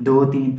2 3,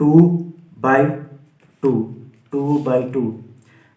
2/2, 2/2।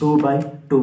2/2।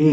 A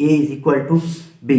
A = B।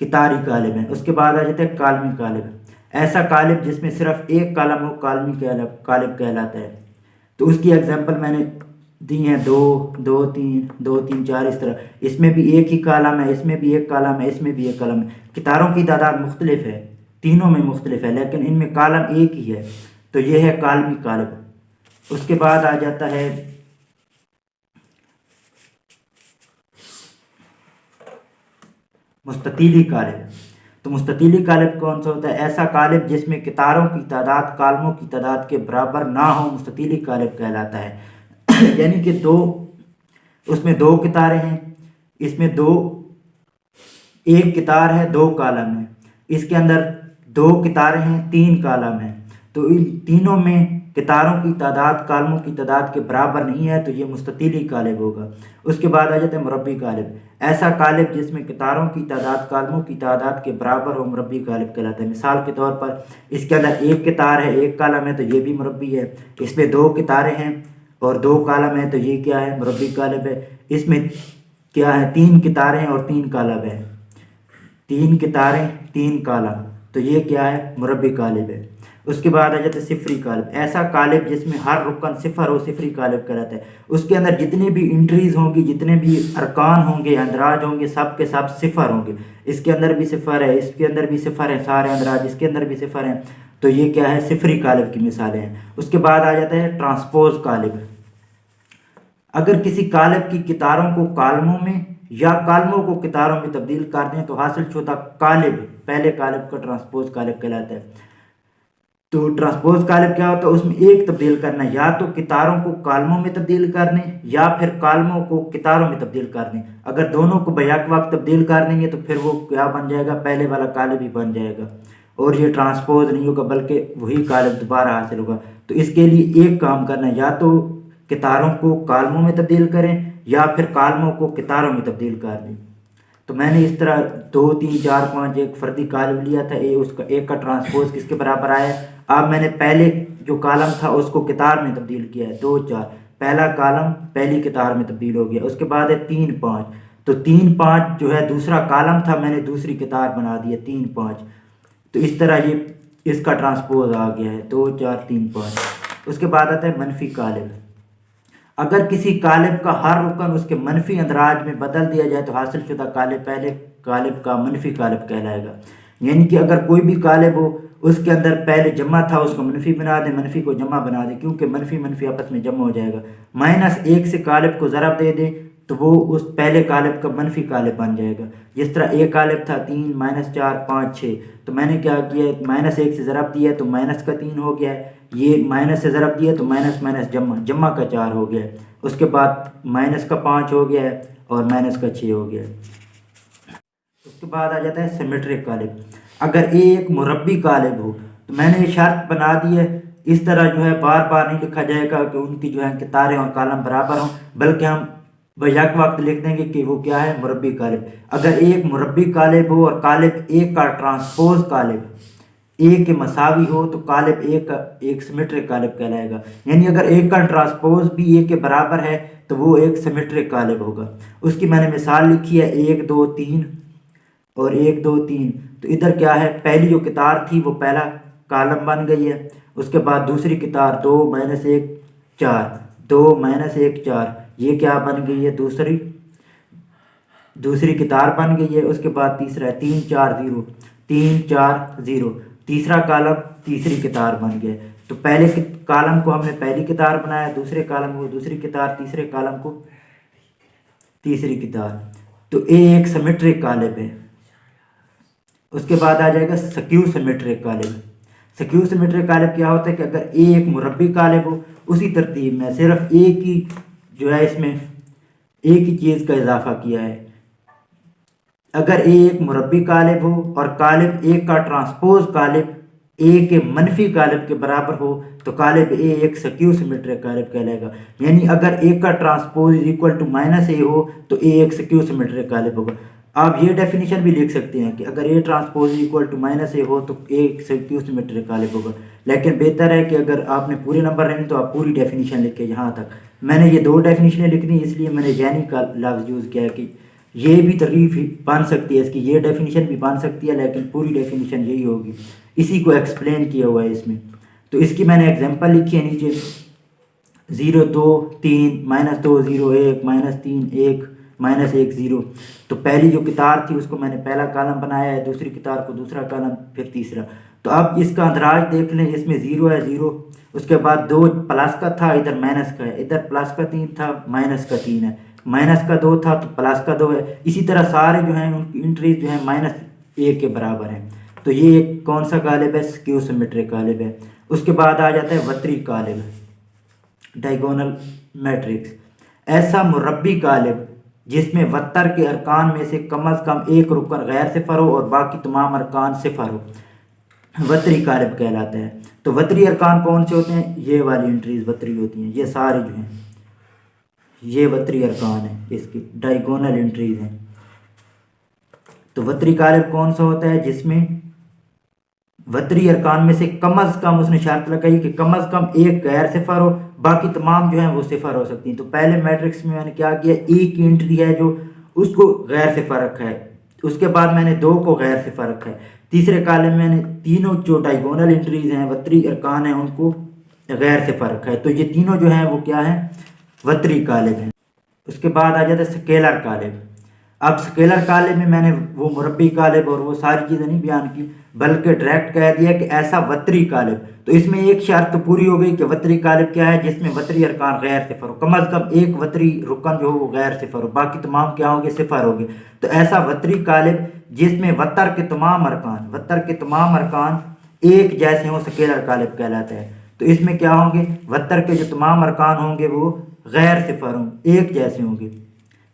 کتاری قالب ہیں۔ اس کے بعد آ جاتا ہے کالمی قالب، ایسا قالب جس میں صرف ایک کالم ہو کالمی قالب کہلاتا ہے۔ تو اس کی ایگزامپل میں نے دی ہیں 2 2 3 2 3 4 اس طرح، اس میں بھی ایک ہی کالم ہے، اس میں بھی ایک کالم ہے، اس میں بھی ایک کالم ہے۔ کتاروں کی تعداد مختلف ہے، تینوں میں مختلف ہے، لیکن ان میں کالم ایک ہی ہے، تو یہ ہے کالمی قالب۔ اس کے بعد آ جاتا ہے مستطیلی قالب۔ تو مستطیلی قالب کون سا ہوتا ہے؟ ایسا قالب جس میں کتاروں کی تعداد کالموں کی تعداد کے برابر نہ ہو مستطیلی قالب کہلاتا ہے۔ یعنی کہ اس میں 2 کتاریں ہیں، اس میں ایک کتار ہے 2 کالم ہیں، اس کے اندر 2 کتاریں ہیں 3 کالم ہیں، تو ان تینوں میں کتاروں کی تعداد کالموں کی تعداد کے برابر نہیں ہے، تو یہ مستطیلی قالب ہوگا۔ اس کے بعد آ جاتا ہے مربی قالب، ایسا قالب جس میں کتاروں کی تعداد کالموں کی تعداد کے برابر ہو مربی قالب کہلاتا ہے۔ مثال کے طور پر اس کے اندر ایک کتار ہے 1 کالم ہے، تو یہ بھی مربی ہے۔ اس میں 2 کتاریں ہیں اور 2 کالم ہیں، تو یہ کیا ہے؟ مربی قالب ہے۔ اس میں کیا ہے؟ 3 کتاریں اور 3 کالم ہے، 3 کتاریں 3 کالم، تو یہ کیا ہے؟ مربی قالب ہے۔ اس کے بعد آ جاتا ہے صفری قالب، ایسا قالب جس میں ہر رکن صفر ہو صفری قالب کہلاتا ہے۔ اس کے اندر جتنے بھی انٹریز ہوں گی، جتنے بھی ارکان ہوں گے، اندراج ہوں گے، سب کے سب صفر ہوں گے۔ اس کے اندر بھی صفر ہے، اس کے اندر بھی صفر ہے، سارے اندراج اس کے اندر بھی صفر ہیں، تو یہ کیا ہے؟ صفری قالب کی مثالیں ہیں۔ اس کے بعد آ جاتا ہے ٹرانسپوز قالب، اگر کسی قالب کی کتاروں کو کالموں میں یا کالموں کو کتاروں میں تبدیل کر دیں تو حاصل شدہ قالب پہلے قالب کا ٹرانسپوز قالب کہلاتا ہے۔ تو ٹرانسپوز قالب کیا ہوتا ہے؟ اس میں ایک تبدیل کرنا، یا تو کتاروں کو کالموں میں تبدیل کر دیں یا پھر کالموں کو کتاروں میں تبدیل کر دیں۔ اگر دونوں کو بیک وقت تبدیل کر دیں گے تو پھر وہ کیا بن جائے گا؟ پہلے والا قالب ہی بن جائے گا، اور یہ ٹرانسپوز نہیں ہوگا بلکہ وہی قالب دوبارہ حاصل ہوگا۔ تو اس کے لیے ایک کام کرنا ہے، یا تو کتاروں کو کالموں میں تبدیل کریں یا پھر کالموں کو کتاروں میں تبدیل کر دیں۔ تو میں نے اس طرح 2 3 4 5 ایک فردی قالب لیا تھا، اس کا ایک کا ٹرانسپوز کس کے برابر آیا ہے؟ اب میں نے پہلے جو کالم تھا اس کو کتار میں تبدیل کیا ہے، 2 4، پہلا کالم پہلی کتار میں تبدیل ہو گیا۔ اس کے بعد ہے 3 5، تو 3 5 جو ہے دوسرا کالم تھا، میں نے دوسری کتار بنا دی ہے 3 5، تو اس طرح یہ اس کا ٹرانسپوز آ گیا ہے 2 4 3 5۔ اس کے بعد آتا ہے منفی قالب، اگر کسی قالب کا ہر رکن اس کے منفی اندراج میں بدل دیا جائے تو حاصل شدہ قالب پہلے قالب کا منفی قالب کہلائے گا۔ یعنی کہ اگر کوئی بھی قالب ہو، اس کے اندر پہلے جمع تھا اس کو منفی بنا دیں، منفی کو جمع بنا دیں، کیونکہ منفی منفی آپس میں جمع ہو جائے گا۔ -1 سے قالب کو ضرب دے دیں تو وہ اس پہلے قالب کا منفی قالب بن جائے گا۔ جس طرح ایک قالب تھا 3 -4 5 6، تو میں نے کیا کیا ہے؟ -1 سے ضرب دیا تو مائنس کا 3 ہو گیا ہے، یہ مائنس سے ضرب دیا تو مائنس مائنس جمع کا 4 ہو گیا ہے۔ اس کے بعد مائنس کا 5 ہو گیا ہے اور مائنس کا 6 ہو گیا ہے۔ اس کے بعد آ جاتا ہے سیمیٹرک قالب، اگر ایک مربی قالب ہو تو میں نے یہ شرط بنا دی ہے، اس طرح جو ہے بار بار نہیں لکھا جائے گا کہ ان کی جو ہے کتاریں اور کالم برابر ہوں، بلکہ ہم بیک وقت لکھ دیں گے کہ وہ کیا ہے؟ مربی قالب۔ اگر ایک مربی قالب ہو اور قالب ایک کا ٹرانسپوز قالب ایک کے مساوی ہو تو قالب ایک سیمیٹرک قالب کہلائے گا۔ یعنی اگر ایک کا ٹرانسپوز بھی ایک کے برابر ہے تو وہ ایک سیمیٹرک قالب ہوگا۔ اس کی میں نے مثال لکھی ہے 1 2 3 اور 1 2 3، تو ادھر کیا ہے؟ پہلی جو کتار تھی وہ پہلا کالم بن گئی ہے، اس کے بعد دوسری کتار 2 -1 4 2 -1 4، یہ کیا بن گئی ہے؟ دوسری کتار بن گئی ہے۔ اس کے بعد تیسرا ہے 3 4 0 3 4 0، تیسرا کالم تیسری کتار بن گیا۔ تو پہلے کالم کو ہم نے پہلی کتار بنایا، دوسرے کالم کو دوسری کتار، تیسرے کالم کو تیسری کتار، تو ایک سیمیٹرک قالب ہے۔ اس کے بعد آ جائے گا سکیو سیمیٹرک قالب۔ سکیو سیمیٹرک قالب کیا ہوتا ہے کہ اگر ایک مربی قالب ہو، اسی ترتیب میں صرف ایک ہی جو ہے اس میں ایک ہی چیز کا اضافہ کیا ہے۔ اگر ایک مربی قالب ہو اور قالب ایک کا ٹرانسپوز قالب ایک کے منفی قالب کے برابر ہو تو قالب اے ایک سکیو سیمیٹرک قالب کہلائے گا۔ یعنی اگر ایک کا ٹرانسپوز -a ہو تو اے ایک سکیو سیمیٹرک قالب ہوگا۔ آپ یہ ڈیفینیشن بھی لکھ سکتے ہیں کہ اگر اے ٹرانسپوز -a ہو تو ایک سکیو سیمیٹرک قالب ہوگا، لیکن بہتر ہے کہ اگر آپ نے پورے نمبر لینے تو آپ پوری ڈیفینیشن لکھیں۔ یہاں تک میں نے یہ 2 ڈیفینیشنیں لکھنی، اس لیے میں نے یعنی کا لفظ یوز کیا ہے کہ یہ بھی ترکیب بن سکتی ہے اس کی، یہ ڈیفینیشن بھی بن سکتی ہے، لیکن پوری ڈیفینیشن یہی ہوگی، اسی کو ایکسپلین کیا ہوا ہے اس میں۔ تو اس کی میں نے ایگزامپل لکھی ہے نیچے، 0 2 3 -2 0 1 -3 1 -1 0۔ تو پہلی جو کتار تھی اس کو میں نے پہلا کالم بنایا ہے، دوسری کتار کو دوسرا کالم، پھر تیسرا۔ تو اب اس کا اندراج دیکھ لیں، اس میں 0 ہے 0، اس کے بعد 2 پلس کا تھا، ادھر مائنس کا ہے، ادھر پلس کا 3 تھا، مائنس کا 3 ہے، مائنس کا 2 تھا تو پلس کا 2 ہے۔ اسی طرح سارے جو ہیں ان کی انٹریز جو ہیں -1 کے برابر ہیں۔ تو یہ ایک کون سا قالب ہے؟ سکیو سیمیٹرک قالب ہے۔ اس کے بعد آ جاتا ہے وتری قالب، ڈائیگونل میٹرکس۔ ایسا مربی قالب جس میں وتر کے ارکان میں سے کم از کم ایک رکن غیر صفر ہو اور باقی تمام ارکان صفر ہو، وتری قالب کہلاتا ہے۔ تو وتری ارکان کون سے ہوتے ہیں؟ یہ والی انٹریز وتری ہوتی ہیں، یہ سارے جو ہیں یہ وتری ارکان ہیں، اس کی ڈائیگونل انٹریز ہیں۔ تو وتری قالب کون سا ہوتا ہے؟ جس میں وتری ارکان میں سے کم از کم، اس نے شرط لگائی کہ کم از کم ایک غیر صفر ہو، باقی تمام جو ہیں وہ صفر ہو سکتی ہیں۔ تو پہلے میٹرکس میں نے کیا کیا، ایک کی انٹری ہے جو اس کو غیر صفر رکھا ہے، اس کے بعد میں نے 2 کو غیر صفر رکھا ہے، تیسرے کالم میں نے تینوں جو ڈائیگونل انٹریز ہیں، وتری ارکان ہیں، ان کو غیر صفر رکھا ہے۔ تو یہ تینوں جو ہیں وہ کیا ہیں؟ وتری قالب ہیں۔ اس کے بعد آ جاتا ہے سکیلر قالب۔ اب سکیلر قالب میں میں نے وہ مربی قالب اور وہ ساری چیزیں نہیں بیان کی، بلکہ ڈائریکٹ کہہ دیا کہ ایسا وتری قالب۔ تو اس میں ایک شرط تو پوری ہو گئی کہ وتری قالب کیا ہے؟ جس میں وتری ارکان غیر صفر ہو، کم از کم ایک وتری رکن جو ہو وہ غیر صفر ہو، باقی تمام کیا ہوں گے؟ صفر ہوں گے۔ تو ایسا وتری قالب جس میں وتر کے تمام ارکان ایک جیسے ہوں، سکیلر قالب کہلاتا ہے۔ تو اس میں کیا ہوں گے؟ وتر کے جو تمام ارکان ہوں گے وہ غیر صفر ہوں، ایک جیسے ہوں گے،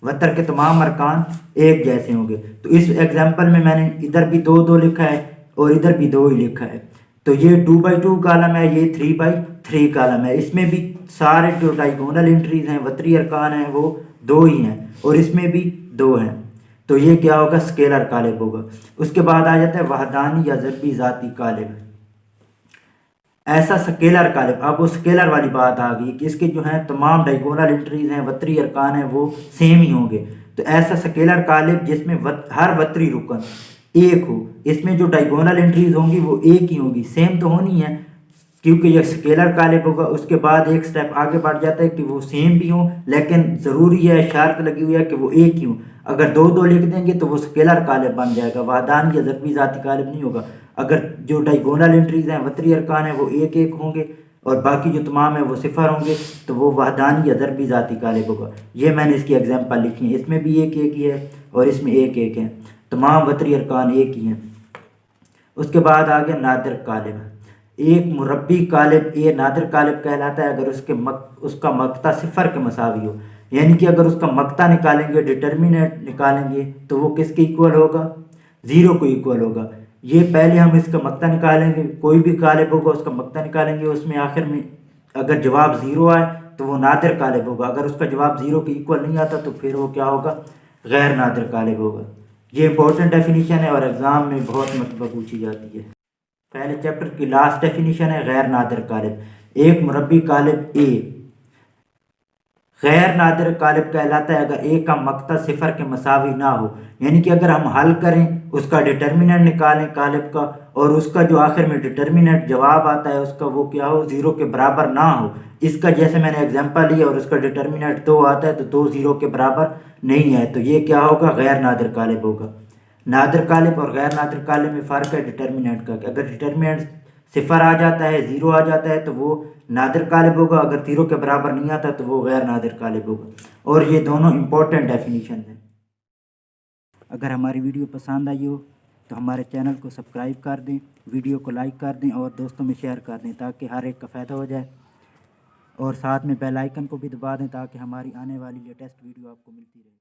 وتر کے تمام ارکان ایک جیسے ہوں گے۔ تو اس ایگزامپل میں نے ادھر بھی 2 2 لکھا ہے اور ادھر بھی 2 ہی لکھا ہے۔ تو یہ 2/2 کالم ہے، یہ 3/3 کالم ہے۔ اس میں بھی سارے جو ڈائیگونل انٹریز ہیں، وتری ارکان ہیں، وہ 2 ہی ہیں اور اس میں بھی 2 ہیں۔ تو یہ کیا ہوگا؟ سکیلر قالب ہوگا۔ اس کے بعد آ جاتا ہے وحدانی یا ضربی ذاتی قالب۔ ایسا سکیلر قالب، اب وہ سکیلر والی بات آ گئی کہ اس کے جو ہیں تمام ڈائیگونل انٹریز ہیں، وتری ارکان ہیں، وہ سیم ہی ہوں گے۔ تو ایسا سکیلر قالب جس میں ہر وتری رکن ایک ہو، اس میں جو ڈائیگونل انٹریز ہوں گی وہ ایک ہی ہوں گی، سیم تو ہونی ہے کیونکہ یہ سکیلر قالب ہوگا۔ اس کے بعد ایک سٹیپ آگے بڑھ جاتا ہے کہ وہ سیم بھی ہوں، لیکن ضروری ہے، شرط لگی ہوئی ہے کہ وہ ایک ہی ہوں۔ اگر 2 2 لکھ دیں گے تو وہ سکیلر قالب بن جائے گا، وحدانی یا ضربی ذاتی قالب نہیں ہوگا۔ اگر جو ڈائیگونل انٹریز ہیں، وتری ارکان ہیں، وہ ایک ایک ہوں گے اور باقی جو تمام ہیں وہ صفر ہوں گے، تو وہ وحدانی یا ضربی ذاتی قالب ہوگا۔ یہ میں نے اس کی ایگزامپل لکھی ہے، اس میں بھی ایک ایک ہی ہے اور اس میں ایک ایک ہے، تمام وتری ارکان ایک ہی ہیں۔ اس کے بعد آ گیا نادر قالب۔ ایک مربی قالب یہ نادر قالب کہلاتا ہے اگر اس کا مقطع صفر کے مساوی ہو، یعنی کہ اگر اس کا مقطع نکالیں گے، ڈٹرمنٹ نکالیں گے، تو وہ کس کے ایکول ہوگا؟ 0 کو ایکول ہوگا۔ یہ پہلے ہم اس کا مقطع نکالیں گے، کوئی بھی قالب ہوگا اس کا مقطع نکالیں گے، اس میں آخر میں اگر جواب 0 آئے تو وہ نادر قالب ہوگا، اگر اس کا جواب 0 کے ایکول نہیں آتا تو پھر وہ کیا ہوگا؟ غیر نادر قالب ہوگا۔ یہ امپورٹنٹ ڈیفینیشن ہے اور ایگزام میں بہت مرتبہ پوچھی جاتی ہے۔ پہلے چیپٹر کی لاسٹ ڈیفینیشن ہے غیر نادر قالب۔ ایک مربی قالب اے غیر نادر قالب کہلاتا ہے اگر اے کا مقطع صفر کے مساوی نہ ہو، یعنی کہ اگر ہم حل کریں، اس کا ڈٹرمنٹ نکالیں قالب کا، اور اس کا جو آخر میں ڈٹرمنٹ جواب آتا ہے اس کا وہ کیا ہو؟ 0 کے برابر نہ ہو۔ اس کا جیسے میں نے ایگزامپل لیا اور اس کا ڈٹرمنٹ 2 آتا ہے تو 2 0 کے برابر نہیں ہے، تو یہ کیا ہوگا؟ غیر نادر قالب ہوگا۔ نادر قالب اور غیر نادر قالب میں فرق ہے ڈٹرمنٹ کا، کہ اگر ڈٹرمنٹ صفر آ جاتا ہے، 0 آ جاتا ہے تو وہ نادر قالب ہوگا، اگر 0 کے برابر نہیں آتا تو وہ غیر نادر قالب ہوگا۔ اور یہ دونوں امپورٹنٹ ڈیفینیشن ہیں۔ اگر ہماری ویڈیو پسند آئی ہو تو ہمارے چینل کو سبسکرائب کر دیں، ویڈیو کو لائک کر دیں اور دوستوں میں شیئر کر دیں تاکہ ہر ایک کا فائدہ ہو جائے، اور ساتھ میں بیل آئیکن کو بھی دبا دیں تاکہ ہماری آنے والی لیٹسٹ ویڈیو آپ کو ملتی رہے۔